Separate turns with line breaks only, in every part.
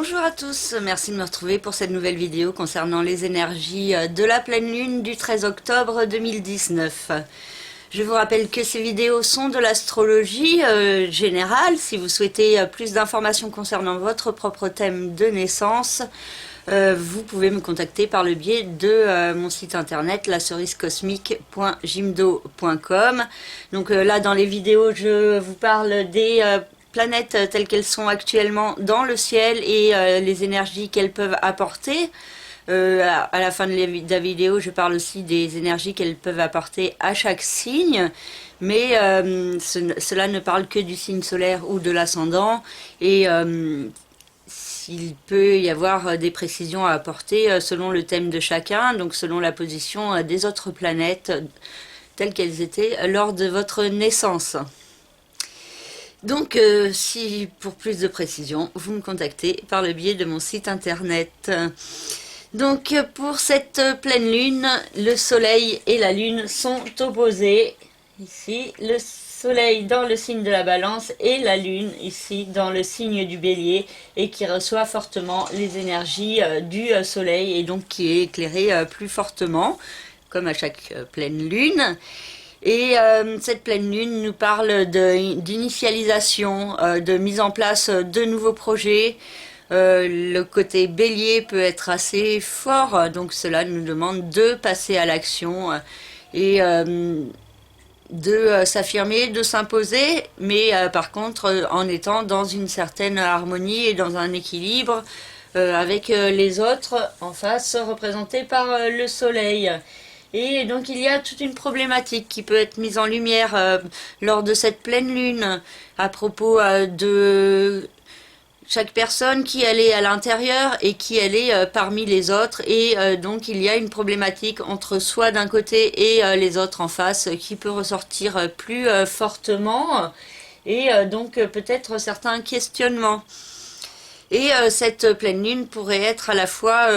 Bonjour à tous, merci de me retrouver pour cette nouvelle vidéo concernant les énergies de la pleine lune du 13 octobre 2019. Je vous rappelle que ces vidéos sont de l'astrologie générale. Si vous souhaitez plus d'informations concernant votre propre thème de naissance, vous pouvez me contacter par le biais de mon site internet lacerisecosmique.jimdo.com. Donc là dans les vidéos je vous parle des planètes telles qu'elles sont actuellement dans le ciel et les énergies qu'elles peuvent apporter. À la fin de la vidéo, je parle aussi des énergies qu'elles peuvent apporter à chaque signe, mais cela ne parle que du signe solaire ou de l'ascendant, et il peut y avoir des précisions à apporter selon le thème de chacun, donc selon la position des autres planètes telles qu'elles étaient lors de votre naissance. Donc, si pour plus de précision, vous me contactez par le biais de mon site internet. Donc, pour cette pleine lune, le soleil et la lune sont opposés. Ici, le soleil dans le signe de la balance et la lune ici dans le signe du bélier, et qui reçoit fortement les énergies du soleil et donc qui est éclairé plus fortement, comme à chaque pleine lune. Et cette pleine lune nous parle d'initialisation, de mise en place de nouveaux projets. Le côté bélier peut être assez fort, donc cela nous demande de passer à l'action et de s'affirmer, de s'imposer, mais par contre en étant dans une certaine harmonie et dans un équilibre avec les autres en face, représentés par le soleil. Et donc il y a toute une problématique qui peut être mise en lumière lors de cette pleine lune à propos de chaque personne, qui elle est à l'intérieur et qui elle est parmi les autres. Et donc il y a une problématique entre soi d'un côté et les autres en face qui peut ressortir plus fortement, et donc peut-être certains questionnements. Et cette pleine lune pourrait être à la fois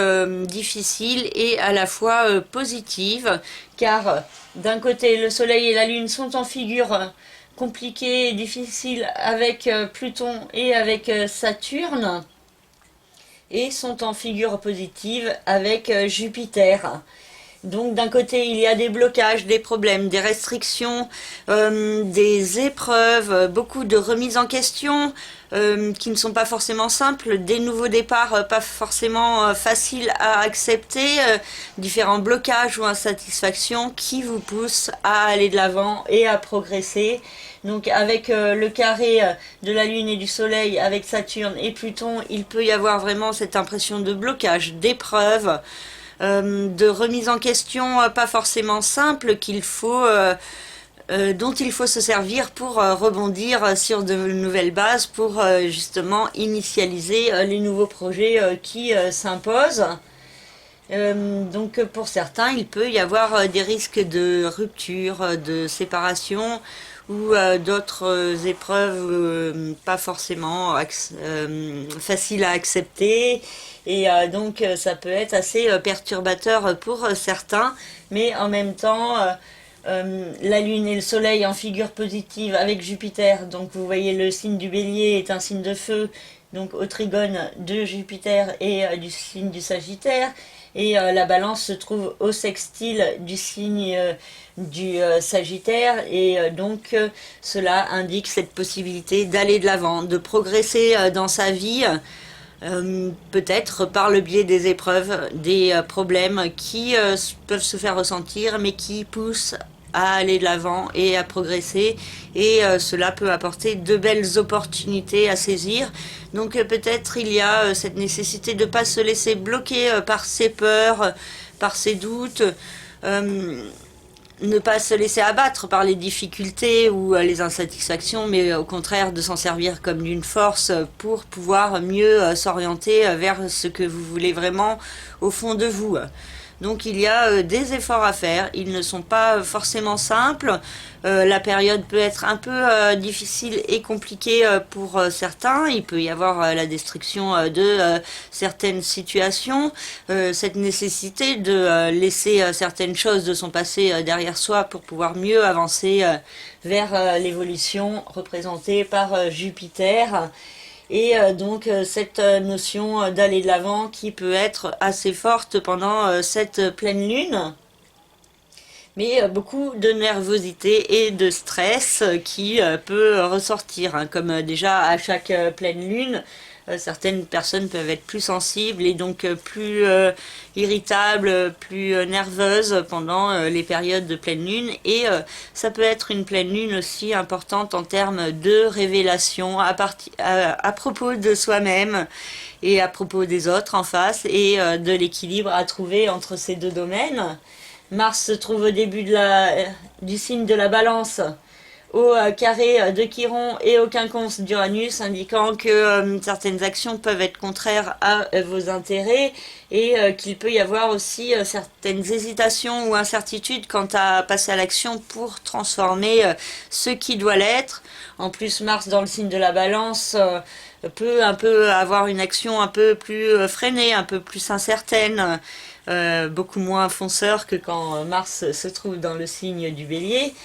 difficile et à la fois positive, car d'un côté le soleil et la lune sont en figure compliquée et difficile avec Pluton et avec Saturne, et sont en figure positive avec Jupiter. Donc d'un côté il y a des blocages, des problèmes, des restrictions, des épreuves, beaucoup de remises en question qui ne sont pas forcément simples, des nouveaux départs pas forcément faciles à accepter, différents blocages ou insatisfactions qui vous poussent à aller de l'avant et à progresser. Donc avec le carré de la Lune et du Soleil, avec Saturne et Pluton, il peut y avoir vraiment cette impression de blocage, d'épreuve, de remise en question pas forcément simple, dont il faut se servir pour rebondir sur de nouvelles bases, pour justement initialiser les nouveaux projets qui s'imposent. Donc pour certains, il peut y avoir des risques de rupture, de séparation, ou d'autres épreuves pas forcément faciles à accepter. Et donc ça peut être assez perturbateur pour certains, mais en même temps la lune et le soleil en figure positive avec Jupiter, donc vous voyez le signe du bélier est un signe de feu, donc au trigone de Jupiter et du signe du Sagittaire, et la balance se trouve au sextile du signe du Sagittaire, et donc cela indique cette possibilité d'aller de l'avant, de progresser dans sa vie, peut-être par le biais des épreuves, des problèmes qui peuvent se faire ressentir, mais qui poussent à aller de l'avant et à progresser, et cela peut apporter de belles opportunités à saisir. Donc peut-être il y a cette nécessité de ne pas se laisser bloquer par ses peurs, par ses doutes, ne pas se laisser abattre par les difficultés ou les insatisfactions, mais au contraire de s'en servir comme d'une force pour pouvoir mieux s'orienter vers ce que vous voulez vraiment au fond de vous. Donc il y a des efforts à faire, ils ne sont pas forcément simples, la période peut être un peu difficile et compliquée pour certains, il peut y avoir la destruction de certaines situations, cette nécessité de laisser certaines choses de son passé derrière soi pour pouvoir mieux avancer vers l'évolution représentée par Jupiter. Et donc cette notion d'aller de l'avant qui peut être assez forte pendant cette pleine lune, mais beaucoup de nervosité et de stress qui peut ressortir, hein, comme déjà à chaque pleine lune. Certaines personnes peuvent être plus sensibles et donc plus irritables, plus nerveuses pendant les périodes de pleine lune. Et ça peut être une pleine lune aussi importante en termes de révélation à propos de soi-même et à propos des autres en face, et de l'équilibre à trouver entre ces deux domaines. Mars se trouve au début du signe de la Balance, au carré de Chiron et au quinconce d'Uranus, indiquant que certaines actions peuvent être contraires à vos intérêts, et qu'il peut y avoir aussi certaines hésitations ou incertitudes quant à passer à l'action pour transformer ce qui doit l'être. En plus, Mars dans le signe de la Balance peut un peu avoir une action un peu plus freinée, un peu plus incertaine, beaucoup moins fonceur que quand Mars se trouve dans le signe du Bélier.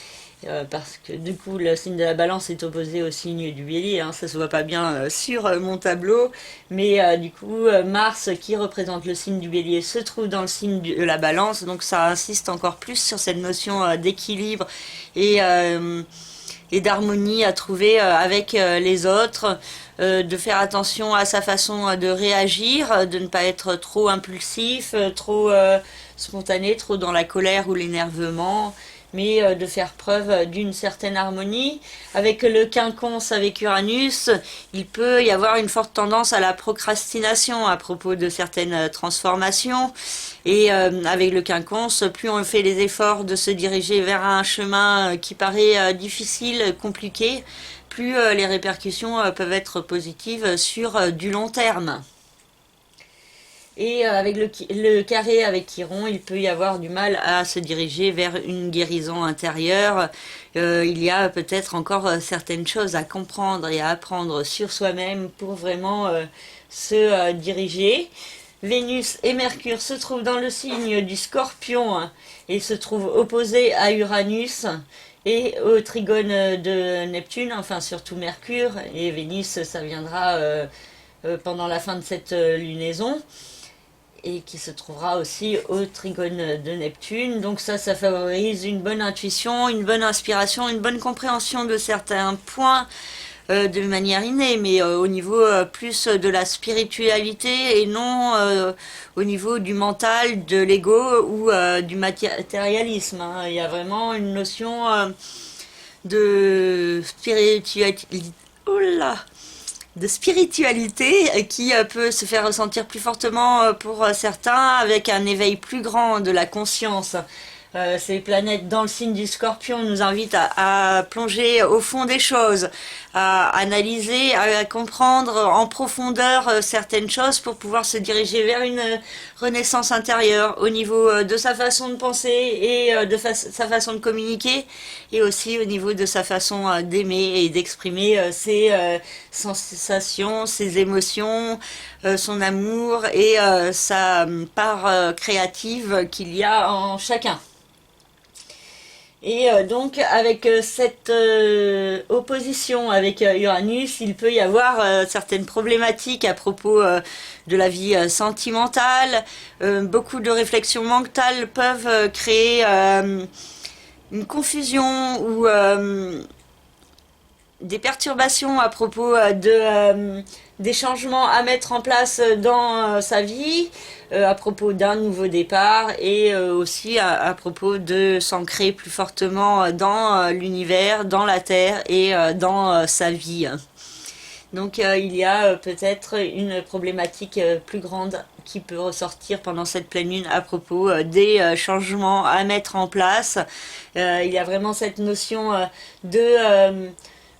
Parce que du coup le signe de la Balance est opposé au signe du Bélier, hein, ça se voit pas bien sur mon tableau, mais du coup Mars qui représente le signe du Bélier se trouve dans le signe de la Balance, donc ça insiste encore plus sur cette notion d'équilibre et d'harmonie à trouver avec les autres, de faire attention à sa façon de réagir, de ne pas être trop impulsif, trop spontané, trop dans la colère ou l'énervement, mais de faire preuve d'une certaine harmonie. Avec le quinconce, avec Uranus, il peut y avoir une forte tendance à la procrastination à propos de certaines transformations. Et avec le quinconce, plus on fait les efforts de se diriger vers un chemin qui paraît difficile, compliqué, plus les répercussions peuvent être positives sur du long terme. Et avec le carré avec Chiron, il peut y avoir du mal à se diriger vers une guérison intérieure. Il y a peut-être encore certaines choses à comprendre et à apprendre sur soi-même pour vraiment se diriger. Vénus et Mercure se trouvent dans le signe du Scorpion, hein, et se trouvent opposés à Uranus et au trigone de Neptune, enfin surtout Mercure, et Vénus ça viendra pendant la fin de cette lunaison, et qui se trouvera aussi au trigone de Neptune. Donc ça favorise une bonne intuition, une bonne inspiration, une bonne compréhension de certains points de manière innée, mais au niveau plus de la spiritualité et non au niveau du mental, de l'ego ou du matérialisme, hein. Il y a vraiment une notion de spiritualité. Oh là, de spiritualité qui peut se faire ressentir plus fortement pour certains, avec un éveil plus grand de la conscience. Ces planètes dans le signe du Scorpion nous invitent à plonger au fond des choses, à analyser, à comprendre en profondeur certaines choses pour pouvoir se diriger vers une renaissance intérieure au niveau de sa façon de penser et de sa façon de communiquer, et aussi au niveau de sa façon d'aimer et d'exprimer ses sensations, ses émotions, son amour et sa part créative qu'il y a en chacun. Et donc avec cette opposition avec Uranus, il peut y avoir certaines problématiques à propos de la vie sentimentale. Beaucoup de réflexions mentales peuvent créer une confusion ou des perturbations à propos des changements à mettre en place dans sa vie, à propos d'un nouveau départ, et aussi à propos de s'ancrer plus fortement dans l'univers, dans la Terre et dans sa vie. Donc il y a peut-être une problématique plus grande qui peut ressortir pendant cette pleine lune à propos des changements à mettre en place. Il y a vraiment cette notion de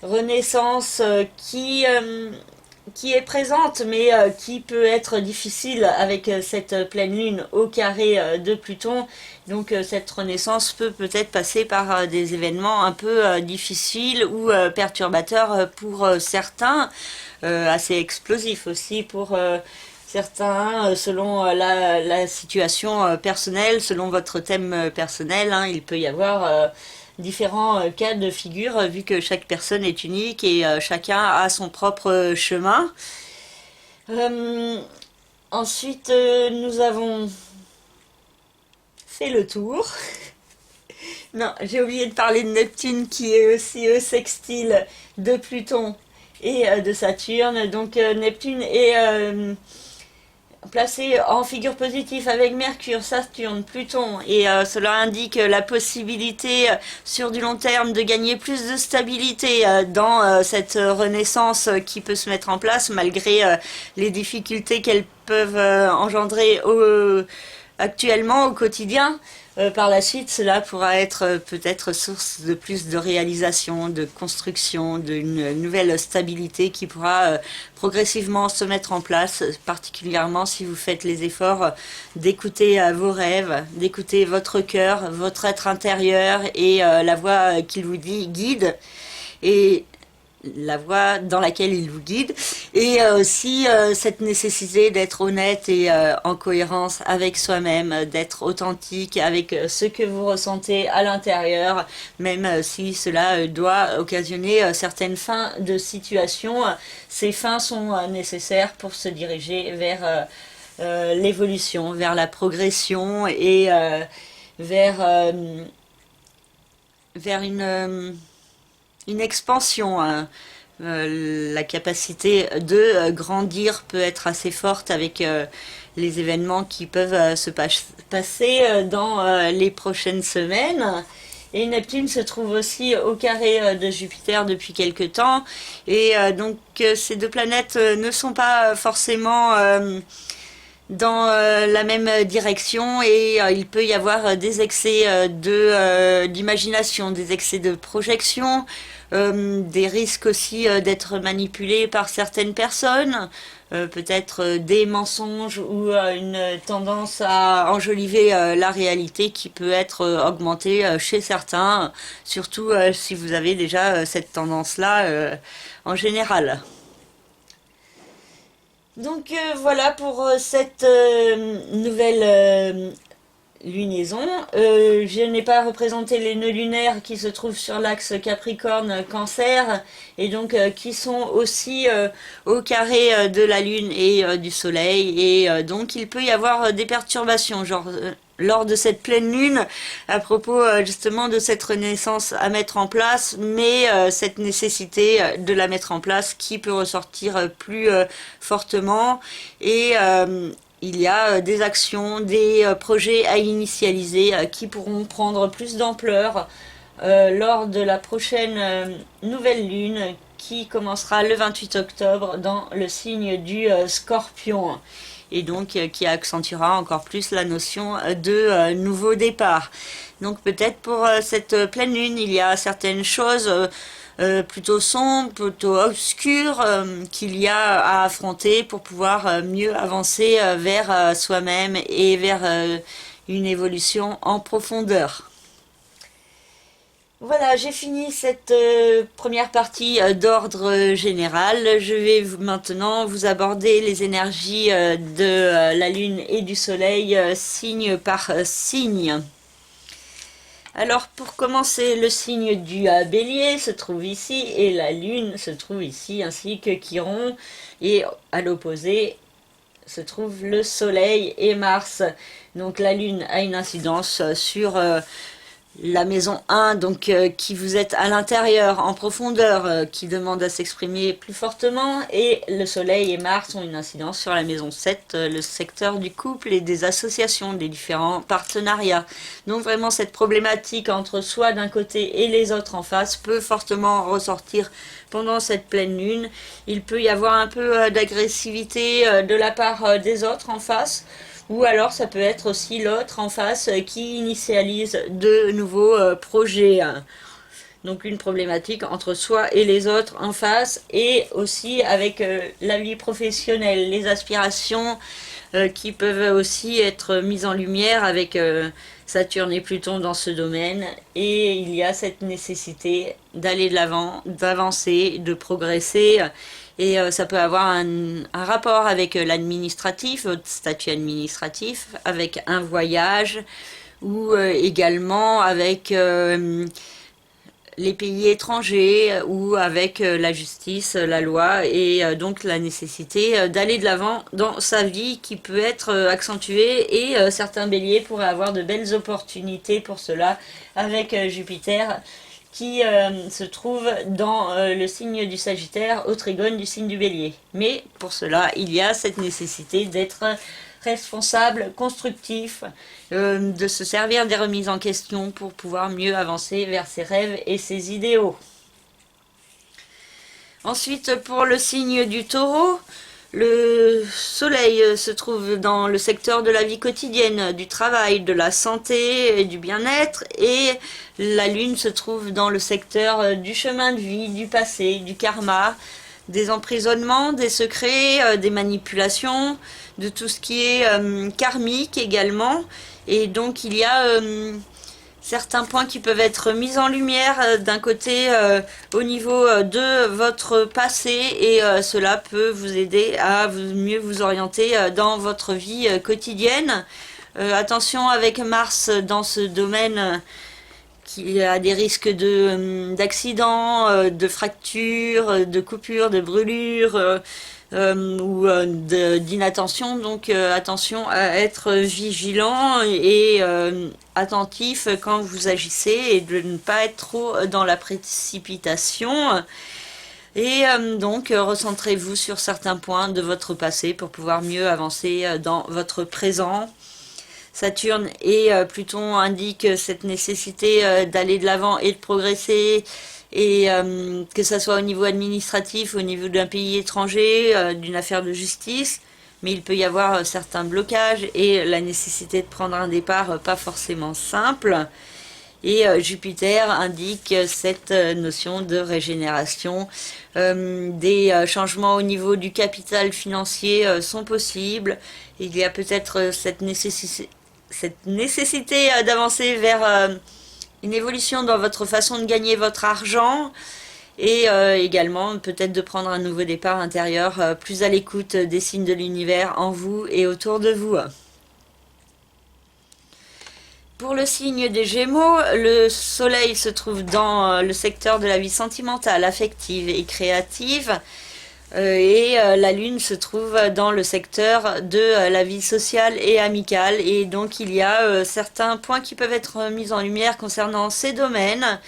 renaissance qui est présente, mais qui peut être difficile avec cette pleine lune au carré de Pluton. Donc cette renaissance peut-être passer par des événements un peu difficiles ou perturbateurs pour certains, assez explosifs aussi pour certains, selon la situation personnelle, selon votre thème personnel, hein. Il peut y avoir différents cas de figure, vu que chaque personne est unique et chacun a son propre chemin. Euh, Ensuite, nous avons fait le tour. Non, j'ai oublié de parler de Neptune qui est aussi sextile de Pluton et de Saturne. Donc Neptune est placé en figure positive avec Mercure, Saturne, Pluton, et cela indique la possibilité sur du long terme de gagner plus de stabilité dans cette renaissance qui peut se mettre en place malgré les difficultés qu'elles peuvent engendrer actuellement au quotidien. Par la suite, cela pourra être peut-être source de plus de réalisation, de construction, d'une nouvelle stabilité qui pourra progressivement se mettre en place, particulièrement si vous faites les efforts d'écouter vos rêves, d'écouter votre cœur, votre être intérieur et la voix qu'il vous dit guide. Et la voie dans laquelle il vous guide et aussi cette nécessité d'être honnête et en cohérence avec soi-même, d'être authentique avec ce que vous ressentez à l'intérieur, même si cela doit occasionner certaines fins de situation. Ces fins sont nécessaires pour se diriger vers l'évolution, vers la progression et vers, vers une expansion. Hein. La capacité de grandir peut être assez forte avec les événements qui peuvent se passer dans les prochaines semaines. Et Neptune se trouve aussi au carré de Jupiter depuis quelque temps. Et donc ces deux planètes ne sont pas forcément dans la même direction et il peut y avoir des excès d'imagination, des excès de projection, des risques aussi d'être manipulé par certaines personnes, peut-être des mensonges ou une tendance à enjoliver la réalité qui peut être augmentée chez certains, surtout si vous avez déjà cette tendance-là en général. Donc voilà pour cette nouvelle lunaison. Je n'ai pas représenté les nœuds lunaires qui se trouvent sur l'axe Capricorne-Cancer et donc qui sont aussi au carré de la Lune et du Soleil. Et donc il peut y avoir des perturbations, genre lors de cette pleine lune, à propos justement de cette renaissance à mettre en place, mais cette nécessité de la mettre en place qui peut ressortir plus fortement et il y a des actions, des projets à initialiser qui pourront prendre plus d'ampleur lors de la prochaine nouvelle lune qui commencera le 28 octobre dans le signe du Scorpion et donc qui accentuera encore plus la notion de nouveau départ. Donc peut-être pour cette pleine lune, il y a certaines choses plutôt sombres, plutôt obscures qu'il y a à affronter pour pouvoir mieux avancer vers soi-même et vers une évolution en profondeur. Voilà, j'ai fini cette première partie d'ordre général. Je vais maintenant vous aborder les énergies de la Lune et du Soleil signe par signe. Alors pour commencer, le signe du Bélier se trouve ici et la Lune se trouve ici ainsi que Chiron et à l'opposé se trouve le Soleil et Mars. Donc la Lune a une incidence sur la maison 1, donc qui vous êtes à l'intérieur, en profondeur, qui demande à s'exprimer plus fortement, et le Soleil et Mars ont une incidence sur la maison 7, le secteur du couple et des associations, des différents partenariats. Donc vraiment cette problématique entre soi d'un côté et les autres en face peut fortement ressortir pendant cette pleine lune. Il peut y avoir un peu d'agressivité de la part des autres en face, ou alors ça peut être aussi l'autre en face qui initialise de nouveaux projets. Donc une problématique entre soi et les autres en face et aussi avec la vie professionnelle, les aspirations qui peuvent aussi être mises en lumière avec Saturne et Pluton dans ce domaine. Et il y a cette nécessité d'aller de l'avant, d'avancer, de progresser. Et ça peut avoir un rapport avec l'administratif, votre statut administratif, avec un voyage ou également avec les pays étrangers ou avec la justice, la loi et donc la nécessité d'aller de l'avant dans sa vie qui peut être accentuée et certains béliers pourraient avoir de belles opportunités pour cela avec Jupiter qui se trouve dans le signe du Sagittaire au trigone du signe du Bélier. Mais pour cela, il y a cette nécessité d'être responsable, constructif, de se servir des remises en question pour pouvoir mieux avancer vers ses rêves et ses idéaux. Ensuite, pour le signe du Taureau, le soleil se trouve dans le secteur de la vie quotidienne, du travail, de la santé et du bien-être, et la lune se trouve dans le secteur du chemin de vie, du passé, du karma, des emprisonnements, des secrets, des manipulations, de tout ce qui est karmique également. Et donc il y a certains points qui peuvent être mis en lumière d'un côté au niveau de votre passé et cela peut vous aider à mieux vous orienter dans votre vie quotidienne. Attention avec Mars dans ce domaine qui a des risques d'accidents, de fractures, de coupures, de brûlures ou d'inattention. Donc attention à être vigilant et attentif quand vous agissez et de ne pas être trop dans la précipitation. Et donc recentrez-vous sur certains points de votre passé pour pouvoir mieux avancer dans votre présent. Saturne et Pluton indiquent cette nécessité d'aller de l'avant et de progresser, et que ce soit au niveau administratif, au niveau d'un pays étranger, d'une affaire de justice, mais il peut y avoir certains blocages et la nécessité de prendre un départ pas forcément simple. Et Jupiter indique cette notion de régénération. Des changements au niveau du capital financier sont possibles. Il y a peut-être cette nécessité d'avancer vers une évolution dans votre façon de gagner votre argent et également peut-être de prendre un nouveau départ intérieur plus à l'écoute des signes de l'univers en vous et autour de vous. Pour le signe des Gémeaux, le soleil se trouve dans le secteur de la vie sentimentale, affective et créative. Et la lune se trouve dans le secteur de la vie sociale et amicale. Et donc il y a certains points qui peuvent être mis en lumière concernant ces domaines,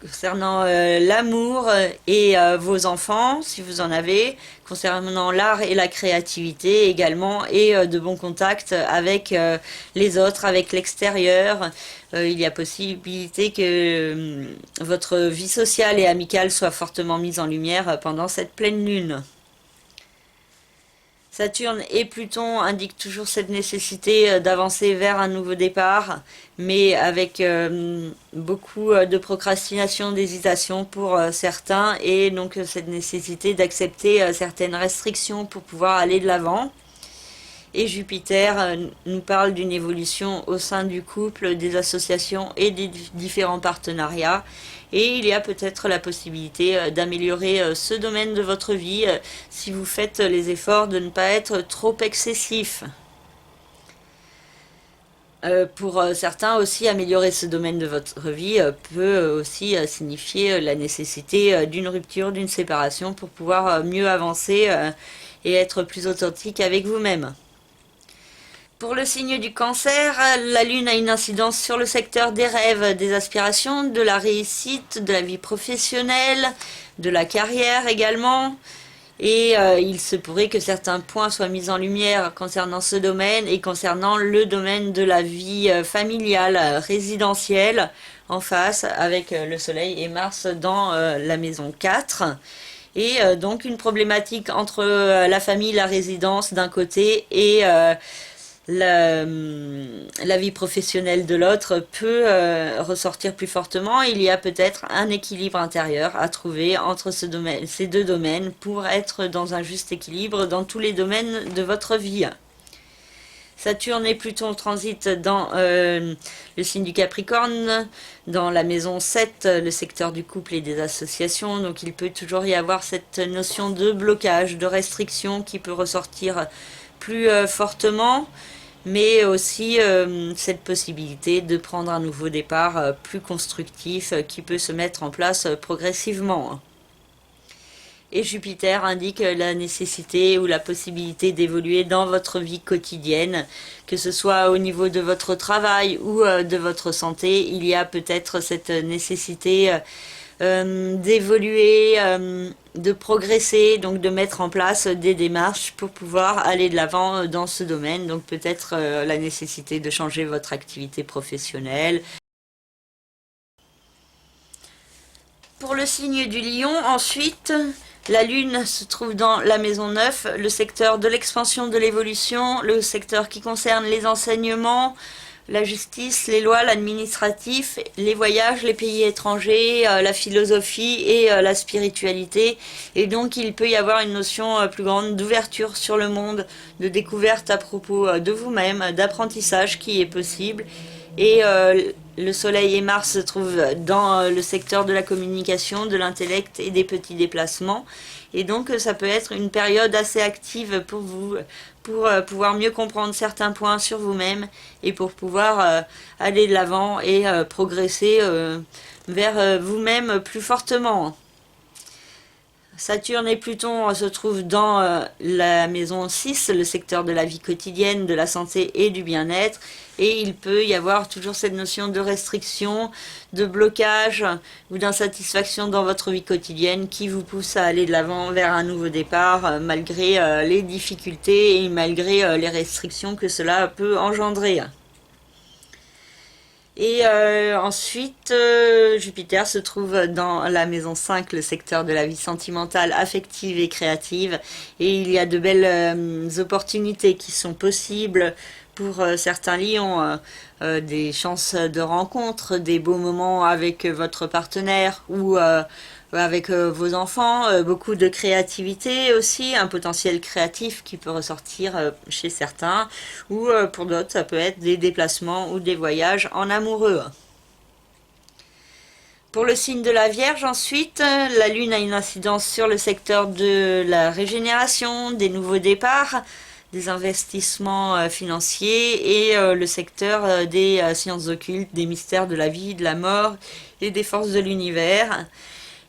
concernant l'amour et vos enfants, si vous en avez, concernant l'art et la créativité également, et de bons contacts avec les autres, avec l'extérieur. Il y a possibilité que votre vie sociale et amicale soit fortement mise en lumière pendant cette pleine lune. Saturne et Pluton indiquent toujours cette nécessité d'avancer vers un nouveau départ, mais avec beaucoup de procrastination, d'hésitation pour certains, et donc cette nécessité d'accepter certaines restrictions pour pouvoir aller de l'avant. Et Jupiter nous parle d'une évolution au sein du couple, des associations et des différents partenariats. Et il y a peut-être la possibilité d'améliorer ce domaine de votre vie si vous faites les efforts de ne pas être trop excessif. Pour certains aussi, améliorer ce domaine de votre vie peut aussi signifier la nécessité d'une rupture, d'une séparation pour pouvoir mieux avancer et être plus authentique avec vous-même. Pour le signe du Cancer, la Lune a une incidence sur le secteur des rêves, des aspirations, de la réussite, de la vie professionnelle, de la carrière également. Et il se pourrait que certains points soient mis en lumière concernant ce domaine et concernant le domaine de la vie familiale, résidentielle, en face, avec le Soleil et Mars dans la maison 4. Et donc une problématique entre la famille, la résidence d'un côté et la vie professionnelle de l'autre peut ressortir plus fortement. Il y a peut-être un équilibre intérieur à trouver entre ces deux domaines pour être dans un juste équilibre dans tous les domaines de votre vie. Saturne et Pluton transitent dans le signe du Capricorne, dans la maison 7, le secteur du couple et des associations. Donc il peut toujours y avoir cette notion de blocage, de restriction qui peut ressortir plus fortement. mais aussi cette possibilité de prendre un nouveau départ plus constructif qui peut se mettre en place progressivement. Et Jupiter indique la nécessité ou la possibilité d'évoluer dans votre vie quotidienne, que ce soit au niveau de votre travail ou de votre santé. Il y a peut-être cette nécessité d'évoluer, de progresser, donc de mettre en place des démarches pour pouvoir aller de l'avant dans ce domaine. Donc peut-être la nécessité de changer votre activité professionnelle. Pour le signe du Lion, ensuite, la Lune se trouve dans la maison 9, le secteur de l'expansion de l'évolution, le secteur qui concerne les enseignements, la justice, les lois, l'administratif, les voyages, les pays étrangers, la philosophie et la spiritualité. Et donc il peut y avoir une notion plus grande d'ouverture sur le monde, de découverte à propos de vous-même, d'apprentissage qui est possible. Et le Soleil et Mars se trouvent dans le secteur de la communication, de l'intellect et des petits déplacements. Et donc ça peut être une période assez active pour vous, pour pouvoir mieux comprendre certains points sur vous-même et pour pouvoir aller de l'avant et progresser vers vous-même plus fortement. Saturne et Pluton se trouvent dans la maison 6, le secteur de la vie quotidienne, de la santé et du bien-être. Et il peut y avoir toujours cette notion de restriction, de blocage ou d'insatisfaction dans votre vie quotidienne qui vous pousse à aller de l'avant vers un nouveau départ malgré les difficultés et malgré les restrictions que cela peut engendrer. Et ensuite, Jupiter se trouve dans la maison 5, le secteur de la vie sentimentale, affective et créative. Et il y a de belles opportunités qui sont possibles pour certains lions. Des chances de rencontre, des beaux moments avec votre partenaire ou avec vos enfants, beaucoup de créativité aussi, un potentiel créatif qui peut ressortir chez certains, ou pour d'autres ça peut être des déplacements ou des voyages en amoureux. Pour le signe de la Vierge ensuite, la Lune a une incidence sur le secteur de la régénération, des nouveaux départs, des investissements financiers et le secteur des sciences occultes, des mystères de la vie, de la mort et des forces de l'univers.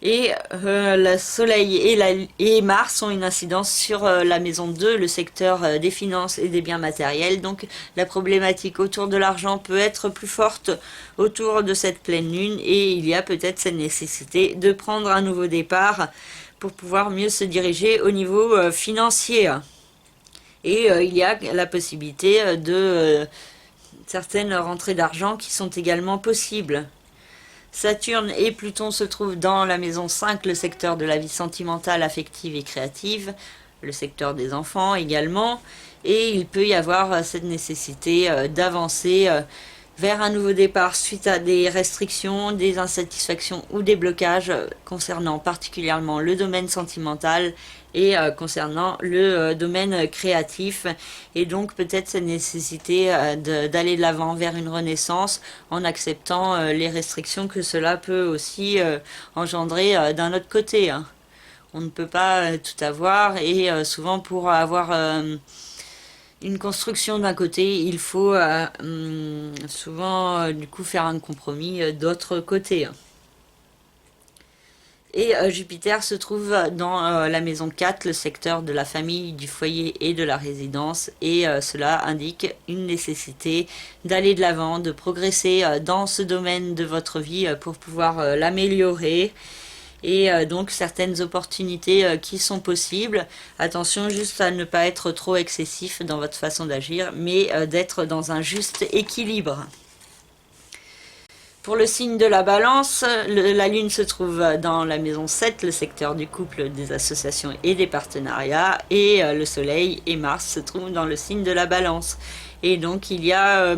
Et le Soleil et Mars ont une incidence sur la maison 2, le secteur des finances et des biens matériels. Donc la problématique autour de l'argent peut être plus forte autour de cette pleine lune et il y a peut-être cette nécessité de prendre un nouveau départ pour pouvoir mieux se diriger au niveau financier. Et il y a la possibilité de certaines rentrées d'argent qui sont également possibles. Saturne et Pluton se trouvent dans la maison 5, le secteur de la vie sentimentale, affective et créative, le secteur des enfants également, et il peut y avoir cette nécessité d'avancer vers un nouveau départ suite à des restrictions, des insatisfactions ou des blocages concernant particulièrement le domaine sentimental et concernant le domaine créatif, et donc peut-être cette nécessité d'aller de l'avant vers une renaissance en acceptant les restrictions que cela peut aussi engendrer d'un autre côté. On ne peut pas tout avoir et souvent pour avoir une construction d'un côté, il faut souvent du coup faire un compromis d'autre côté. Et Jupiter se trouve dans la maison 4, le secteur de la famille, du foyer et de la résidence. Et cela indique une nécessité d'aller de l'avant, de progresser dans ce domaine de votre vie pour pouvoir l'améliorer. Et donc certaines opportunités qui sont possibles. Attention juste à ne pas être trop excessif dans votre façon d'agir, mais d'être dans un juste équilibre. Pour le signe de la Balance, la Lune se trouve dans la maison 7, le secteur du couple, des associations et des partenariats, et le Soleil et Mars se trouvent dans le signe de la Balance. Et donc il y a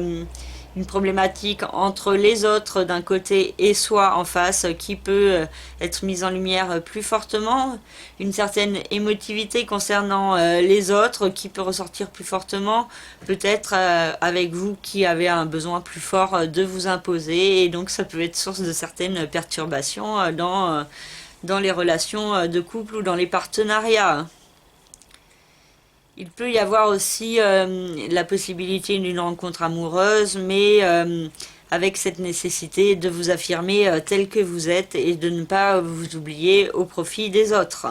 une problématique entre les autres d'un côté et soi en face qui peut être mise en lumière plus fortement, une certaine émotivité concernant les autres qui peut ressortir plus fortement, peut-être avec vous qui avez un besoin plus fort de vous imposer, et donc ça peut être source de certaines perturbations dans les relations de couple ou dans les partenariats. Il peut y avoir aussi la possibilité d'une rencontre amoureuse, mais avec cette nécessité de vous affirmer tel que vous êtes et de ne pas vous oublier au profit des autres.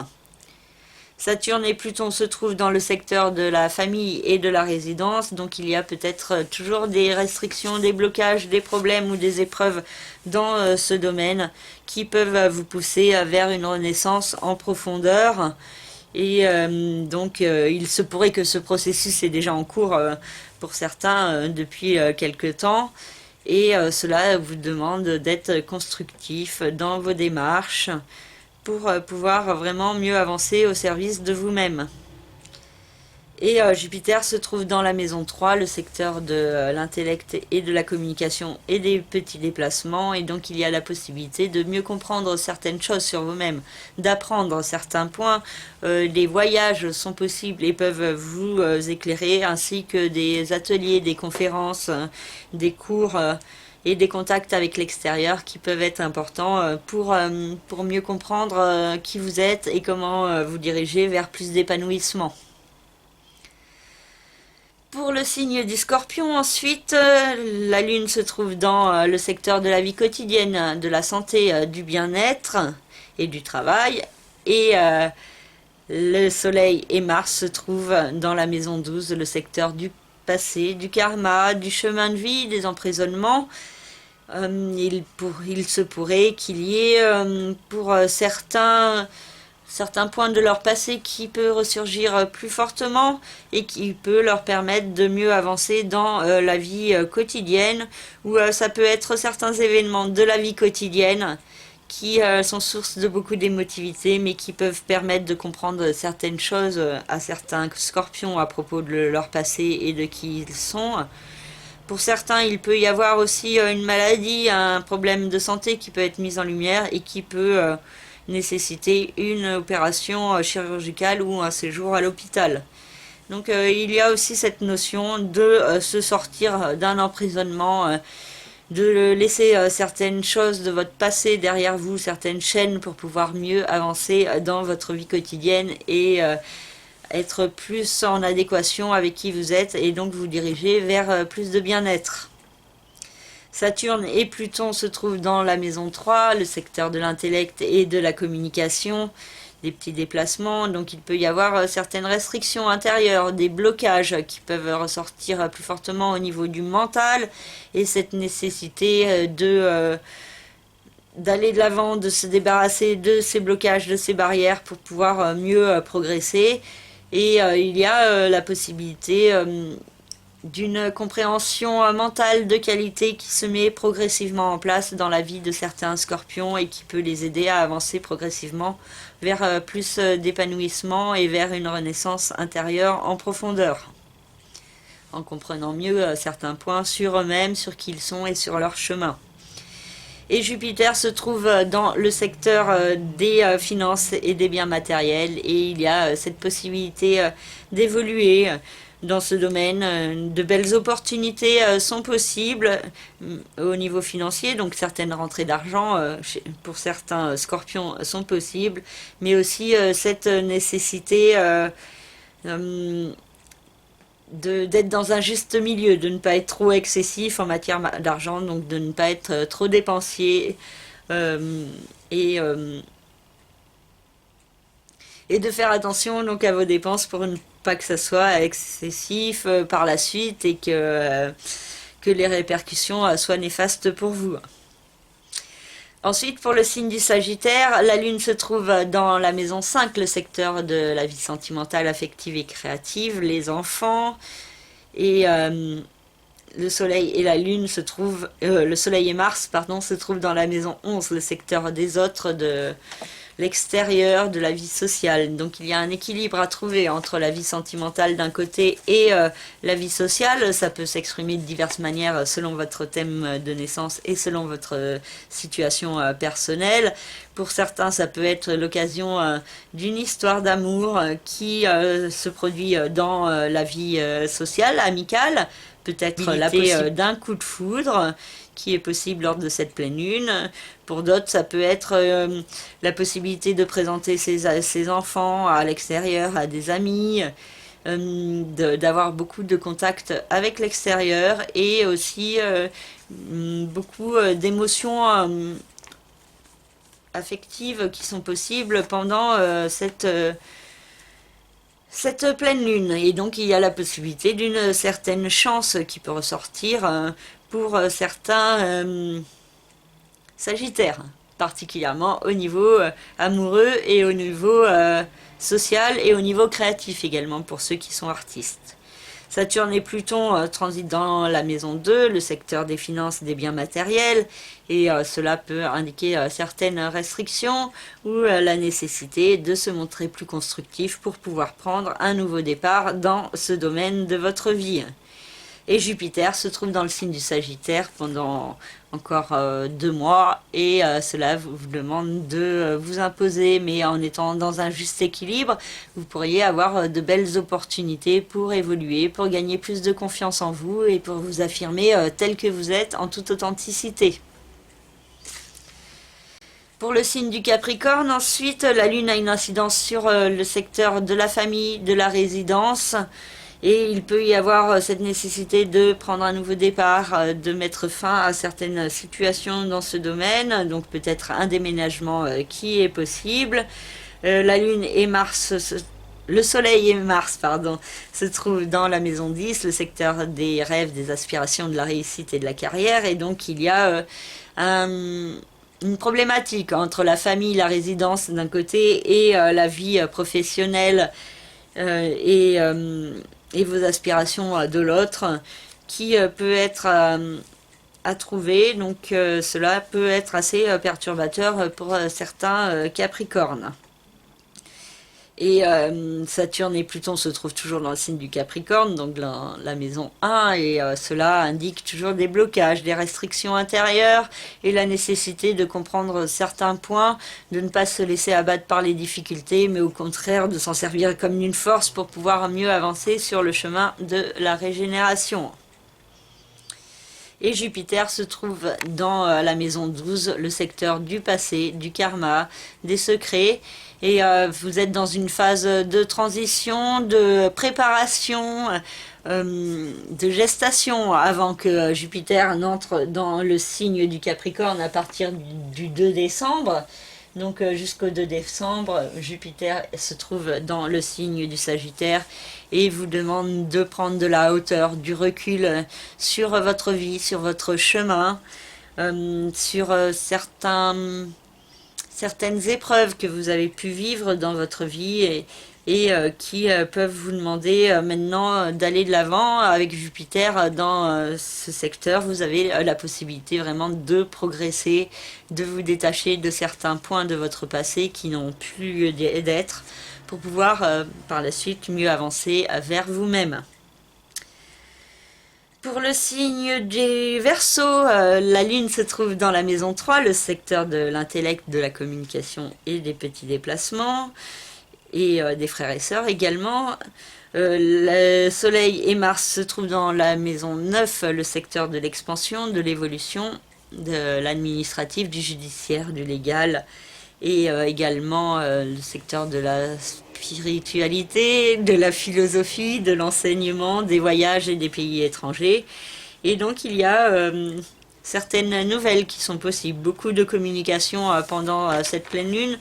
Saturne et Pluton se trouvent dans le secteur de la famille et de la résidence, donc il y a peut-être toujours des restrictions, des blocages, des problèmes ou des épreuves dans ce domaine qui peuvent vous pousser vers une renaissance en profondeur. Et il se pourrait que ce processus est déjà en cours pour certains depuis quelque temps. Et cela vous demande d'être constructif dans vos démarches pour pouvoir vraiment mieux avancer au service de vous-même. Et Jupiter se trouve dans la maison 3, le secteur de l'intellect et de la communication et des petits déplacements. Et donc il y a la possibilité de mieux comprendre certaines choses sur vous-même, d'apprendre certains points. Les voyages sont possibles et peuvent vous éclairer, ainsi que des ateliers, des conférences, des cours et des contacts avec l'extérieur qui peuvent être importants pour mieux comprendre qui vous êtes et comment vous diriger vers plus d'épanouissement. Pour le signe du Scorpion, ensuite, la Lune se trouve dans le secteur de la vie quotidienne, de la santé, du bien-être et du travail. Et le Soleil et Mars se trouvent dans la maison 12, le secteur du passé, du karma, du chemin de vie, des emprisonnements. Il se pourrait qu'il y ait pour certains points de leur passé qui peut ressurgir plus fortement et qui peut leur permettre de mieux avancer dans la vie quotidienne, ou ça peut être certains événements de la vie quotidienne qui sont source de beaucoup d'émotivité, mais qui peuvent permettre de comprendre certaines choses à certains scorpions à propos de leur passé et de qui ils sont. Pour certains, il peut y avoir aussi une maladie, un problème de santé qui peut être mis en lumière et qui peut nécessiter une opération chirurgicale ou un séjour à l'hôpital. Donc il y a aussi cette notion de se sortir d'un emprisonnement, de laisser certaines choses de votre passé derrière vous, certaines chaînes pour pouvoir mieux avancer dans votre vie quotidienne et être plus en adéquation avec qui vous êtes et donc vous diriger vers plus de bien-être. Saturne et Pluton se trouvent dans la maison 3, le secteur de l'intellect et de la communication, des petits déplacements, donc il peut y avoir certaines restrictions intérieures, des blocages qui peuvent ressortir plus fortement au niveau du mental, et cette nécessité d'aller de l'avant, de se débarrasser de ces blocages, de ces barrières pour pouvoir mieux progresser. Et il y a la possibilité d'une compréhension mentale de qualité qui se met progressivement en place dans la vie de certains scorpions et qui peut les aider à avancer progressivement vers plus d'épanouissement et vers une renaissance intérieure en profondeur, en comprenant mieux certains points sur eux-mêmes, sur qui ils sont et sur leur chemin. Et Jupiter se trouve dans le secteur des finances et des biens matériels, et il y a cette possibilité d'évoluer dans ce domaine. De belles opportunités sont possibles au niveau financier, donc certaines rentrées d'argent pour certains scorpions sont possibles, mais aussi cette nécessité d'être dans un juste milieu, de ne pas être trop excessif en matière d'argent, donc de ne pas être trop dépensier et de faire attention donc à vos dépenses pour ne pas que ça soit excessif par la suite et que les répercussions soient néfastes pour vous. Ensuite, pour le signe du Sagittaire, la Lune se trouve dans la maison 5, le secteur de la vie sentimentale, affective et créative, les enfants. Et le Soleil et la Lune se trouvent, le Soleil et Mars, pardon, se trouvent dans la maison 11, le secteur des autres, de l'extérieur, de la vie sociale. Donc il y a un équilibre à trouver entre la vie sentimentale d'un côté et la vie sociale. Ça peut s'exprimer de diverses manières selon votre thème de naissance et selon votre situation personnelle. Pour certains, ça peut être l'occasion d'une histoire d'amour qui se produit dans la vie sociale, amicale. Peut-être la possibilité d'un coup de foudre qui est possible lors de cette pleine lune. Pour d'autres, ça peut être la possibilité de présenter ses enfants à l'extérieur, à des amis, d'avoir beaucoup de contacts avec l'extérieur et aussi beaucoup d'émotions affectives qui sont possibles pendant cette pleine lune. Et donc il y a la possibilité d'une certaine chance qui peut ressortir pour certains sagittaires, particulièrement au niveau amoureux et au niveau social et au niveau créatif également pour ceux qui sont artistes. Saturne et Pluton transitent dans la maison 2, le secteur des finances et des biens matériels, et cela peut indiquer certaines restrictions ou la nécessité de se montrer plus constructif pour pouvoir prendre un nouveau départ dans ce domaine de votre vie. Et Jupiter se trouve dans le signe du Sagittaire pendant encore 2 mois et cela vous demande de vous imposer, mais en étant dans un juste équilibre, vous pourriez avoir de belles opportunités pour évoluer, pour gagner plus de confiance en vous et pour vous affirmer tel que vous êtes en toute authenticité. Pour le signe du Capricorne, ensuite, la Lune a une incidence sur le secteur de la famille, de la résidence. Et il peut y avoir cette nécessité de prendre un nouveau départ, de mettre fin à certaines situations dans ce domaine, donc peut-être un déménagement qui est possible. La Lune et Mars, le Soleil et Mars, pardon, se trouvent dans la maison 10, le secteur des rêves, des aspirations, de la réussite et de la carrière. Et donc il y a une problématique entre la famille, la résidence d'un côté et la vie professionnelle et vos aspirations de l'autre qui peut être à trouver. Donc cela peut être assez perturbateur pour certains Capricornes. Et Saturne et Pluton se trouvent toujours dans le signe du Capricorne, donc la maison 1, et cela indique toujours des blocages, des restrictions intérieures, et la nécessité de comprendre certains points, de ne pas se laisser abattre par les difficultés, mais au contraire de s'en servir comme une force pour pouvoir mieux avancer sur le chemin de la régénération. Et Jupiter se trouve dans la maison 12, le secteur du passé, du karma, des secrets. Et vous êtes dans une phase de transition, de préparation, de gestation avant que Jupiter n'entre dans le signe du Capricorne à partir du 2 décembre. Donc jusqu'au 2 décembre, Jupiter se trouve dans le signe du Sagittaire et vous demande de prendre de la hauteur, du recul sur votre vie, sur votre chemin, sur certaines épreuves que vous avez pu vivre dans votre vie et qui peuvent vous demander maintenant d'aller de l'avant. Avec Jupiter dans ce secteur, vous avez la possibilité vraiment de progresser, de vous détacher de certains points de votre passé qui n'ont plus d'être pour pouvoir par la suite mieux avancer vers vous-même. Pour le signe du Verseau, la Lune se trouve dans la maison 3, le secteur de l'intellect, de la communication et des petits déplacements, et des frères et sœurs également. Le Soleil et Mars se trouvent dans la maison 9, le secteur de l'expansion, de l'évolution, de l'administratif, du judiciaire, du légal, et également le secteur de la spiritualité, de la philosophie, de l'enseignement, des voyages et des pays étrangers. Et donc il y a certaines nouvelles qui sont possibles, beaucoup de communication pendant cette pleine lune,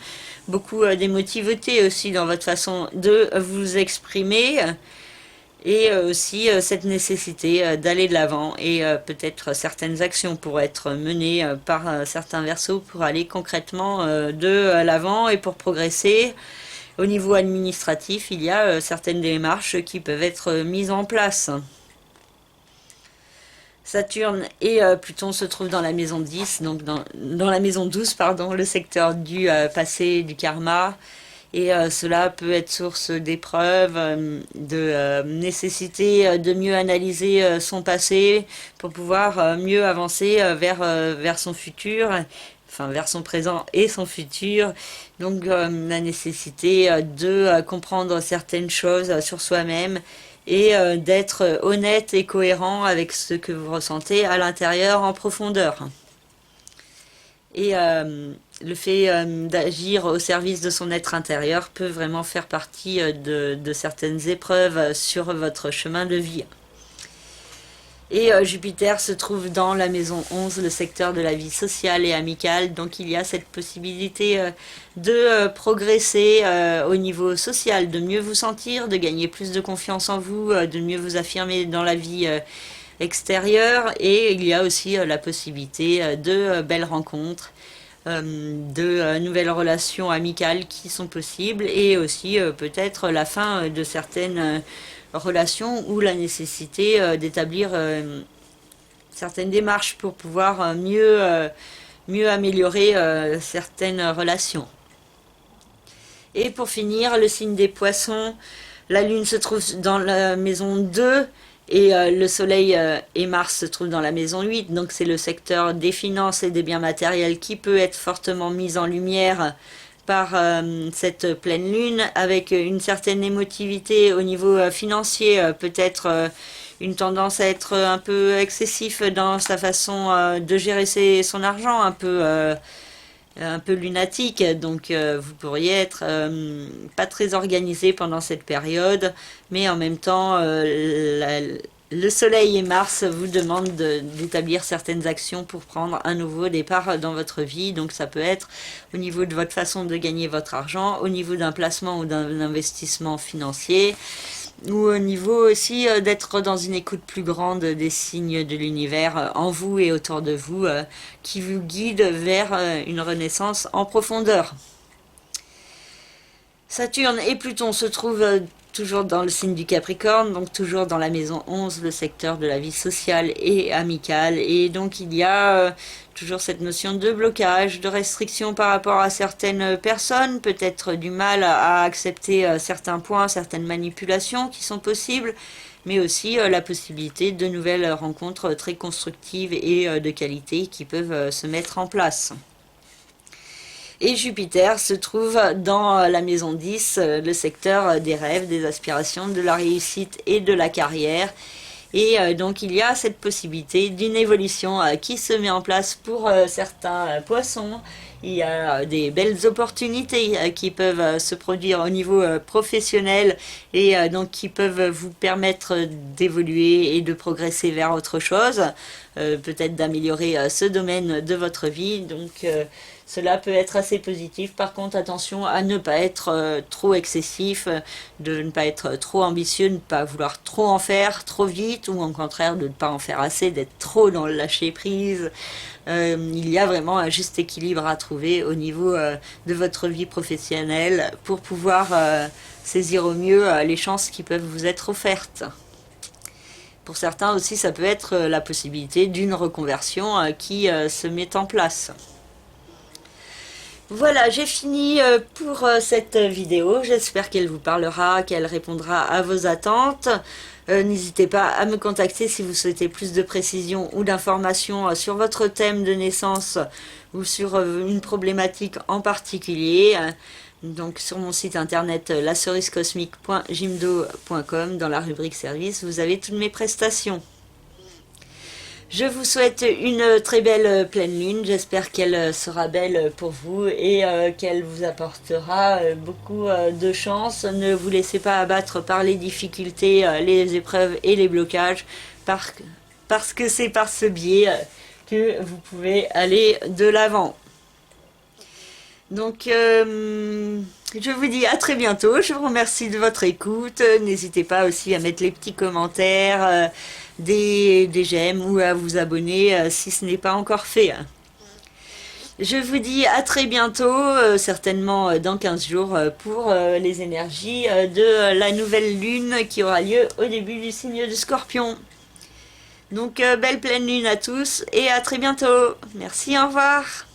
beaucoup d'émotivité aussi dans votre façon de vous exprimer, et aussi cette nécessité d'aller de l'avant, et peut-être certaines actions pourraient être menées par certains Verseaux pour aller concrètement de l'avant et pour progresser. Au niveau administratif, il y a certaines démarches qui peuvent être mises en place. Saturne et Pluton se trouvent dans la maison 10, donc dans la maison 12, pardon, le secteur du passé, du karma. Et cela peut être source d'épreuves, de nécessité de mieux analyser son passé pour pouvoir mieux avancer vers son futur, enfin vers son présent et son futur. Donc la nécessité de comprendre certaines choses sur soi-même et d'être honnête et cohérent avec ce que vous ressentez à l'intérieur en profondeur. Et le fait d'agir au service de son être intérieur peut vraiment faire partie de certaines épreuves sur votre chemin de vie. Et Jupiter se trouve dans la maison 11, le secteur de la vie sociale et amicale. Donc il y a cette possibilité de progresser au niveau social, de mieux vous sentir, de gagner plus de confiance en vous, de mieux vous affirmer dans la vie extérieure. Et il y a aussi la possibilité de belles rencontres, de nouvelles relations amicales qui sont possibles, et aussi peut-être la fin de certaines relations ou la nécessité d'établir certaines démarches pour pouvoir mieux améliorer certaines relations. Et pour finir, le signe des poissons, la lune se trouve dans la maison 2 et le soleil et Mars se trouvent dans la maison 8, donc c'est le secteur des finances et des biens matériels qui peut être fortement mis en lumière par cette pleine lune, avec une certaine émotivité au niveau financier, peut-être une tendance à être un peu excessif dans sa façon de gérer son argent, un peu lunatique, donc vous pourriez être pas très organisé pendant cette période, mais en même temps le soleil et Mars vous demandent d'établir certaines actions pour prendre un nouveau départ dans votre vie. Donc ça peut être au niveau de votre façon de gagner votre argent, au niveau d'un placement ou d'un investissement financier, ou au niveau aussi d'être dans une écoute plus grande des signes de l'univers en vous et autour de vous, qui vous guident vers une renaissance en profondeur. Saturne et Pluton se trouvent toujours dans le signe du Capricorne, donc toujours dans la maison 11, le secteur de la vie sociale et amicale. Et donc il y a toujours cette notion de blocage, de restriction par rapport à certaines personnes, peut-être du mal à accepter certains points, certaines manipulations qui sont possibles, mais aussi la possibilité de nouvelles rencontres très constructives et de qualité qui peuvent se mettre en place. Et Jupiter se trouve dans la maison 10, le secteur des rêves, des aspirations, de la réussite et de la carrière. Et donc il y a cette possibilité d'une évolution qui se met en place pour certains poissons. Il y a des belles opportunités qui peuvent se produire au niveau professionnel, et donc qui peuvent vous permettre d'évoluer et de progresser vers autre chose, peut-être d'améliorer ce domaine de votre vie. Donc cela peut être assez positif. Par contre, attention à ne pas être trop excessif, de ne pas être trop ambitieux, de ne pas vouloir trop en faire trop vite, ou au contraire de ne pas en faire assez, d'être trop dans le lâcher prise. Il y a vraiment un juste équilibre à trouver au niveau de votre vie professionnelle pour pouvoir saisir au mieux les chances qui peuvent vous être offertes. Pour certains aussi, ça peut être la possibilité d'une reconversion qui se met en place. Voilà, j'ai fini pour cette vidéo. J'espère qu'elle vous parlera, qu'elle répondra à vos attentes. N'hésitez pas à me contacter si vous souhaitez plus de précisions ou d'informations sur votre thème de naissance ou sur une problématique en particulier. Donc sur mon site internet lacerisecosmique.jimdo.com, dans la rubrique service, vous avez toutes mes prestations. Je vous souhaite une très belle pleine lune. J'espère qu'elle sera belle pour vous et qu'elle vous apportera beaucoup de chance. Ne vous laissez pas abattre par les difficultés, les épreuves et les blocages, parce que c'est par ce biais que vous pouvez aller de l'avant. Donc, je vous dis à très bientôt. Je vous remercie de votre écoute. N'hésitez pas aussi à mettre les petits commentaires, des j'aime, ou à vous abonner si ce n'est pas encore fait. Je vous dis à très bientôt, certainement dans 15 jours, pour les énergies de la nouvelle lune qui aura lieu au début du signe du Scorpion. Donc, belle pleine lune à tous et à très bientôt. Merci, au revoir.